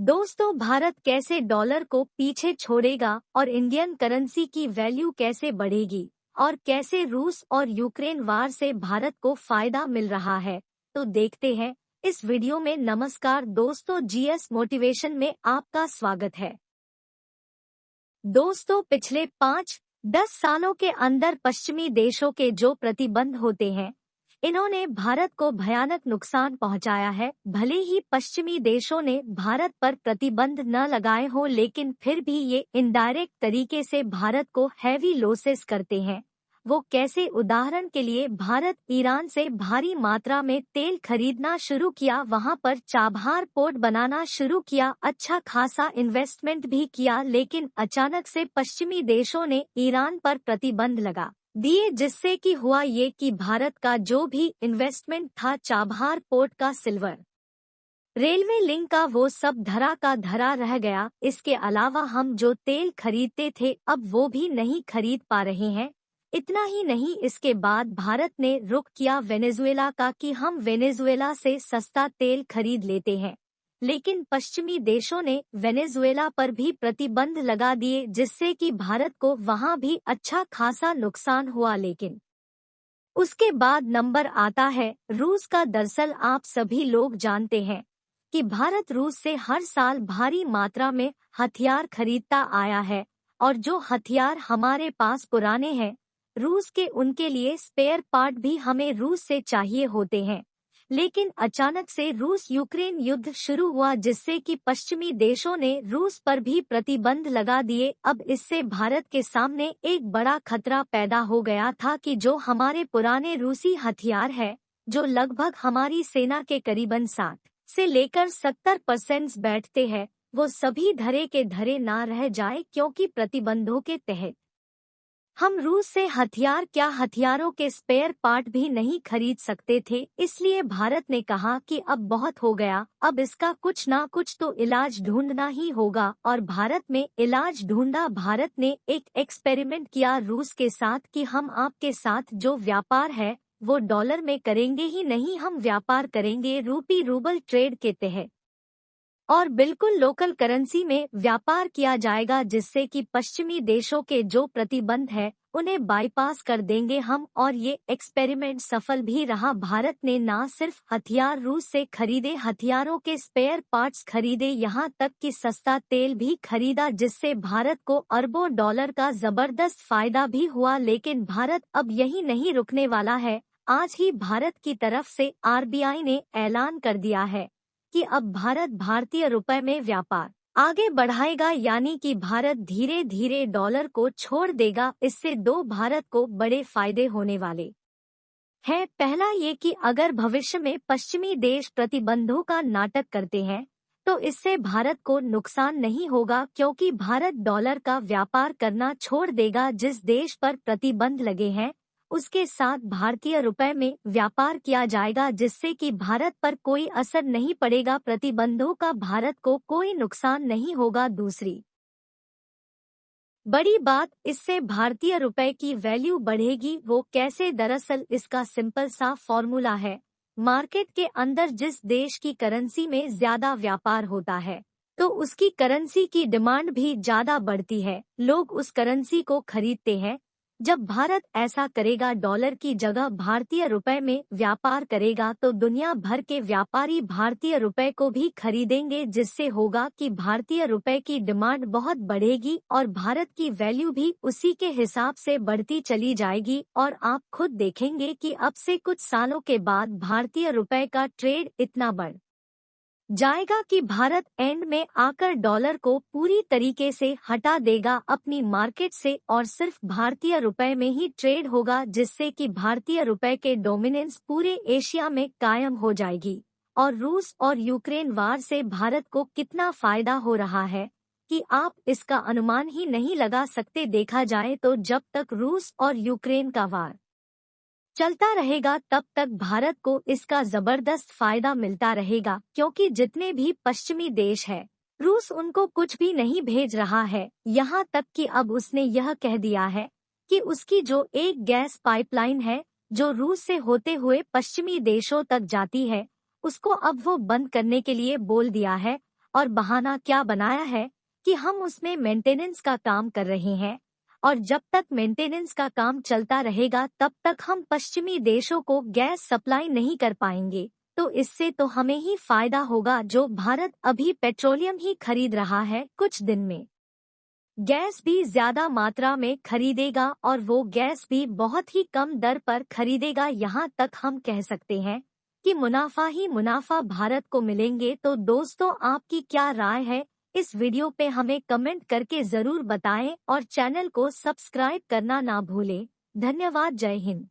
दोस्तों, भारत कैसे डॉलर को पीछे छोड़ेगा और इंडियन करेंसी की वैल्यू कैसे बढ़ेगी और कैसे रूस और यूक्रेन वार से भारत को फायदा मिल रहा है, तो देखते हैं इस वीडियो में। नमस्कार दोस्तों, जीएस मोटिवेशन में आपका स्वागत है। दोस्तों, पिछले 5-10 सालों के अंदर पश्चिमी देशों के जो प्रतिबंध होते हैं, इन्होंने भारत को भयानक नुकसान पहुंचाया है। भले ही पश्चिमी देशों ने भारत पर प्रतिबंध न लगाए हो, लेकिन फिर भी ये इनडायरेक्ट तरीके से भारत को हैवी लॉसेस करते हैं। वो कैसे? उदाहरण के लिए, भारत ईरान से भारी मात्रा में तेल खरीदना शुरू किया, वहां पर चाबहार पोर्ट बनाना शुरू किया, अच्छा खासा इन्वेस्टमेंट भी किया, लेकिन अचानक से पश्चिमी देशों ने ईरान पर प्रतिबंध लगा दिए, जिससे कि हुआ ये कि भारत का जो भी इन्वेस्टमेंट था चाबहार पोर्ट का, सिल्वर रेलवे लिंक का, वो सब धरा का धरा रह गया। इसके अलावा हम जो तेल खरीदते थे अब वो भी नहीं खरीद पा रहे हैं। इतना ही नहीं, इसके बाद भारत ने रुख किया वेनेजुएला का कि हम वेनेजुएला से सस्ता तेल खरीद लेते हैं, लेकिन पश्चिमी देशों ने वेनेजुएला पर भी प्रतिबंध लगा दिए, जिससे कि भारत को वहां भी अच्छा खासा नुकसान हुआ। लेकिन उसके बाद नंबर आता है रूस का। दरअसल आप सभी लोग जानते हैं कि भारत रूस से हर साल भारी मात्रा में हथियार खरीदता आया है, और जो हथियार हमारे पास पुराने हैं रूस के, उनके लिए स्पेयर पार्ट भी हमें रूस से चाहिए होते हैं। लेकिन अचानक से रूस यूक्रेन युद्ध शुरू हुआ, जिससे कि पश्चिमी देशों ने रूस पर भी प्रतिबंध लगा दिए। अब इससे भारत के सामने एक बड़ा खतरा पैदा हो गया था कि जो हमारे पुराने रूसी हथियार है, जो लगभग हमारी सेना के करीबन 60 से लेकर 70% बैठते हैं, वो सभी धरे के धरे ना रह जाए, क्योंकि प्रतिबंधों के तहत हम रूस से हथियार क्या, हथियारों के स्पेयर पार्ट भी नहीं खरीद सकते थे। इसलिए भारत ने कहा कि अब बहुत हो गया, अब इसका कुछ ना कुछ तो इलाज ढूंढना ही होगा, और भारत में इलाज ढूंढा। भारत ने एक एक्सपेरिमेंट किया रूस के साथ कि हम आपके साथ जो व्यापार है वो डॉलर में करेंगे ही नहीं, हम व्यापार करेंगे रूपी रूबल ट्रेड के तहत, और बिल्कुल लोकल करेंसी में व्यापार किया जाएगा, जिससे कि पश्चिमी देशों के जो प्रतिबंध है उन्हें बाईपास कर देंगे हम। और ये एक्सपेरिमेंट सफल भी रहा। भारत ने ना सिर्फ हथियार रूस से खरीदे, हथियारों के स्पेयर पार्ट्स खरीदे, यहाँ तक कि सस्ता तेल भी खरीदा, जिससे भारत को अरबों डॉलर का जबरदस्त फायदा भी हुआ। लेकिन भारत अब यही नहीं रुकने वाला है। आज ही भारत की तरफ से आरबीआई ने ऐलान कर दिया है कि अब भारत भारतीय रुपए में व्यापार आगे बढ़ाएगा, यानी कि भारत धीरे धीरे डॉलर को छोड़ देगा। इससे दो भारत को बड़े फायदे होने वाले हैं। पहला ये कि अगर भविष्य में पश्चिमी देश प्रतिबंधों का नाटक करते हैं तो इससे भारत को नुकसान नहीं होगा, क्योंकि भारत डॉलर का व्यापार करना छोड़ देगा। जिस देश पर प्रतिबंध लगे हैं उसके साथ भारतीय रुपए में व्यापार किया जाएगा, जिससे कि भारत पर कोई असर नहीं पड़ेगा, प्रतिबंधों का भारत को कोई नुकसान नहीं होगा। दूसरी बड़ी बात, इससे भारतीय रुपए की वैल्यू बढ़ेगी। वो कैसे? दरअसल इसका सिंपल सा फॉर्मूला है। मार्केट के अंदर जिस देश की करेंसी में ज्यादा व्यापार होता है तो उसकी करेंसी की डिमांड भी ज्यादा बढ़ती है, लोग उस करेंसी को खरीदते हैं। जब भारत ऐसा करेगा, डॉलर की जगह भारतीय रुपए में व्यापार करेगा, तो दुनिया भर के व्यापारी भारतीय रुपए को भी खरीदेंगे, जिससे होगा कि भारतीय रुपए की डिमांड बहुत बढ़ेगी और भारत की वैल्यू भी उसी के हिसाब से बढ़ती चली जाएगी। और आप खुद देखेंगे कि अब से कुछ सालों के बाद भारतीय रुपए का ट्रेड इतना बढ़ जाएगा कि भारत एंड में आकर डॉलर को पूरी तरीके से हटा देगा अपनी मार्केट से, और सिर्फ भारतीय रुपए में ही ट्रेड होगा, जिससे कि भारतीय रुपए के डोमिनेंस पूरे एशिया में कायम हो जाएगी। और रूस और यूक्रेन वार से भारत को कितना फायदा हो रहा है कि आप इसका अनुमान ही नहीं लगा सकते। देखा जाए तो जब तक रूस और यूक्रेन का वार चलता रहेगा तब तक भारत को इसका जबरदस्त फायदा मिलता रहेगा, क्योंकि जितने भी पश्चिमी देश है रूस उनको कुछ भी नहीं भेज रहा है। यहाँ तक कि अब उसने यह कह दिया है कि उसकी जो एक गैस पाइपलाइन है जो रूस से होते हुए पश्चिमी देशों तक जाती है, उसको अब वो बंद करने के लिए बोल दिया है। और बहाना क्या बनाया है कि हम उसमें मेंटेनेंस का काम कर रहे हैं और जब तक मेंटेनेंस का काम चलता रहेगा तब तक हम पश्चिमी देशों को गैस सप्लाई नहीं कर पाएंगे। तो इससे तो हमें ही फायदा होगा जो भारत अभी पेट्रोलियम ही खरीद रहा है, कुछ दिन में गैस भी ज्यादा मात्रा में खरीदेगा और वो गैस भी बहुत ही कम दर पर खरीदेगा। यहाँ तक हम कह सकते हैं कि मुनाफा ही मुनाफा भारत को मिलेंगे। तो दोस्तों, आपकी क्या राय है इस वीडियो पे हमें कमेंट करके जरूर बताएं और चैनल को सब्सक्राइब करना ना भूलें। धन्यवाद। जय हिंद।